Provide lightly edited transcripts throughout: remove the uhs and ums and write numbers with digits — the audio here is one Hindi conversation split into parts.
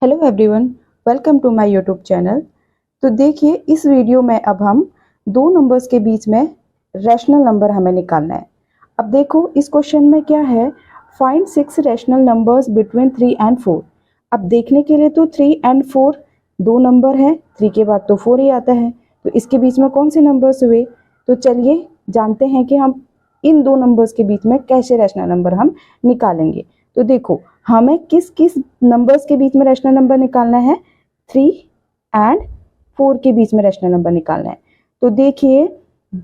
Hello everyone, welcome to my YouTube channel. तो देखिए, इस वीडियो में अब हम दो नंबर्स के बीच में रैशनल नंबर हमें निकालना है। अब देखो, इस क्वेश्चन में क्या है, find 6 rational numbers between 3 and 4। अब देखने के लिए तो 3 एंड 4 दो नंबर हैं, 3 के बाद तो 4 ही आता है, तो इसके बीच में कौन से नंबर्स हुए। तो चलिए जानते हैं कि हम इन दो नंबर्स के बीच में कैसे रैशनल नंबर हम निकालेंगे। तो देखो, हमें किस किस नंबर्स के बीच में रैशनल नंबर निकालना है, 3 एंड 4 के बीच में रैशनल नंबर निकालना है। तो देखिए,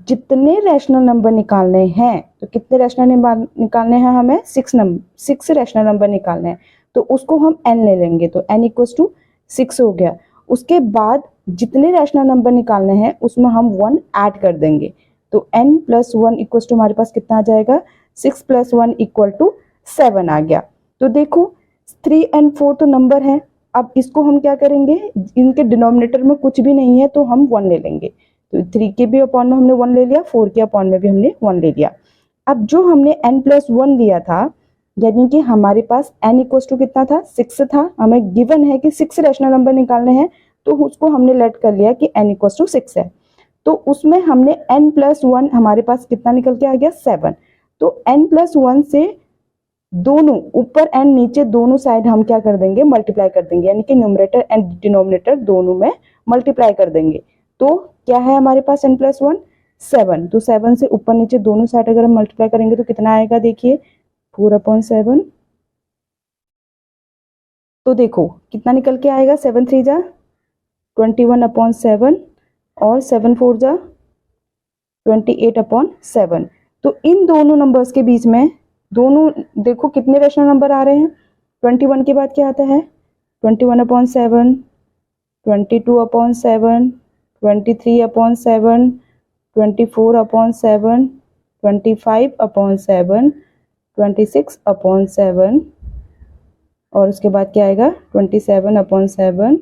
जितने रैशनल नंबर निकालने हैं, तो कितने रैशनल नंबर निकालने हैं, हमें 6 रैशनल नंबर निकालने हैं। तो उसको हम n ले लेंगे, तो n इक्वल्स टू 6 हो गया। उसके बाद जितने रैशनल नंबर निकालने हैं उसमें हम 1 ऐड कर देंगे, तो n प्लस 1 इक्वल्स टू हमारे पास कितना आ जाएगा, 6 प्लस 1 इक्वल टू 7 आ गया। तो देखो, 3 एंड 4 तो नंबर है। अब इसको हम क्या करेंगे, इनके डिनोमिनेटर में कुछ भी नहीं है तो हम 1 ले लेंगे। तो 3 के भी अपॉन में हमने 1 ले लिया, 4 के अपॉन में भी हमने 1 ले लिया। अब जो हमने n प्लस 1 लिया था, यानी कि हमारे पास n इक्वल्स टू कितना था, 6 था। हमें गिवन है कि 6 रैशनल नंबर निकालने हैं, तो उसको हमने लेट कर लिया कि n इक्वल्स टू 6 है। तो उसमें हमने n प्लस 1, हमारे पास कितना निकल के आ गया, 7। तो n प्लस 1 से दोनों ऊपर एंड नीचे दोनों साइड हम क्या कर देंगे, मल्टीप्लाई कर देंगे, यानी कि न्यूमरेटर एंड डिनोमिनेटर दोनों में मल्टीप्लाई कर देंगे। तो क्या है हमारे पास n प्लस 1, 7। तो 7 से ऊपर नीचे दोनों साइड अगर हम मल्टीप्लाई करेंगे तो कितना आएगा, देखिए 4/7। तो देखो कितना निकल के आएगा, 7 3 जा 21/7 और 7 4 जा 28/7। तो इन दोनों नंबर्स के बीच में दोनों देखो कितने रैशनल नंबर आ रहे हैं। 21 के बाद क्या आता है, 21/7, 22/7, 23/7, 24/7, 25/7, 26/7 और उसके बाद क्या आएगा, 27/7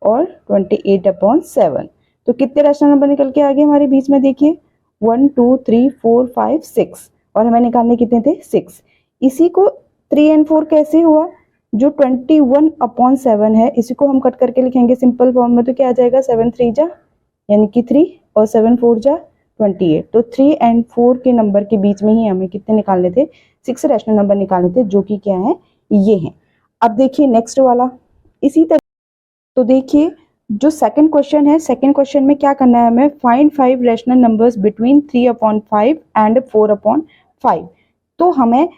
और 28/7। तो कितने रैशनल नंबर निकल के आ गए हमारे बीच में, देखिए 1 2 3 4 5 6 और हमें निकालने कितने थे, 6। इसी को 3 एंड 4 कैसे हुआ, जो 21/7 है इसी को हम कट करके लिखेंगे सिंपल फॉर्म में, तो क्या आ जाएगा, 7 3 जा यानी कि 3 और 7 4 जा 28। तो 3 एंड 4 के नंबर के बीच में ही हमें कितने निकालने थे, 6 रैशनल नंबर निकालने थे, जो कि क्या है, ये हैं। अब देखिए नेक्स्ट वाला इसी तरह। तो देखिए, जो सेकंड क्वेश्चन है, सेकंड क्वेश्चन में क्या करना है हमें, find 5 rational numbers between 3/5 and 4/5। तो हमें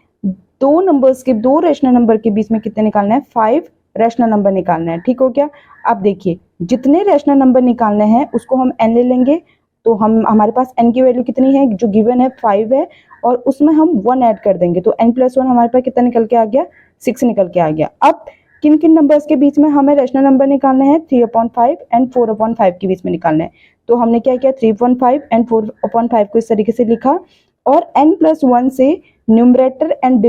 दो नंबर्स के, दो रैशनल नंबर के बीच में कितने निकालना है, 5 रैशनल नंबर निकालना है। ठीक हो गया। अब देखिए, जितने रैशनल नंबर निकालने हैं उसको हम n ले लेंगे। तो हमारे पास n की वैल्यू कितनी है, जो गिवन है 5 है, और उसमें हम 1 ऐड कर देंगे, तो n प्लस 1 हमारे पास कितना निकल के आ गया, 6 निकल के आ गया। अब किन किन नंबर्स के बीच में हमें रैशनल नंबर निकालने हैं, 3/5 एंड 4/5 के बीच में निकालना है। तो हमने क्या किया, 3/5 एंड 4/5 को इस तरीके से लिखा, और n प्लस 1 से न्यूमरेटर एंड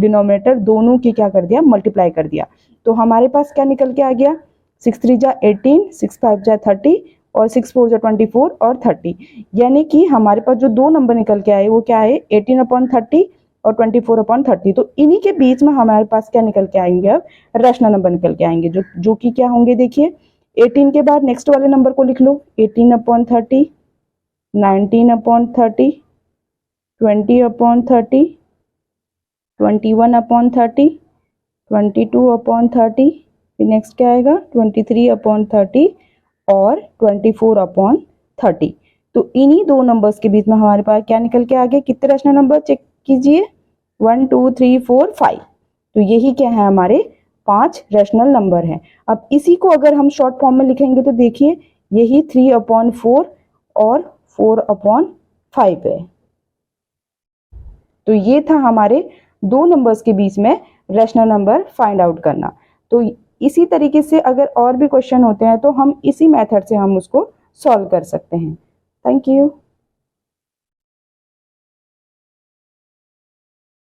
डिनोमिनेटर दोनों की क्या कर दिया, मल्टीप्लाई कर दिया। तो हमारे पास क्या निकल के आ गया, 6 3 जा 18, 6 5 जा 30 और 6 4 जा 24 और 30। यानी कि हमारे पास जो दो नंबर निकल के आए वो क्या है, 18/30 और 24/30। तो इन्हीं के बीच में हमारे पास क्या निकल के आएंगे, अब रैशनल नंबर निकल के आएंगे, जो कि क्या होंगे, देखिए 18 के बाद नेक्स्ट वाले नंबर को लिख लो, 18/30, 19/30, 20/30, 21/30, 22/30, फिर नेक्स्ट क्या आएगा, 23/30 और 24/30। तो इन्हीं दो नंबर्स के बीच में हमारे पास क्या निकल के आ गए, कितने रैशनल नंबर चेक कीजिए, 1 2 3 4 5। तो यही क्या है, हमारे 5 रैशनल नंबर हैं। अब इसी को अगर हम शॉर्ट फॉर्म में लिखेंगे तो देखिए, यही 3/4 और 4/5 है। तो ये था हमारे दो नंबर्स के बीच में रैशनल नंबर फाइंड आउट करना। तो इसी तरीके से अगर और भी क्वेश्चन होते हैं तो हम इसी मेथड से हम उसको सॉल्व कर सकते हैं। Thank you.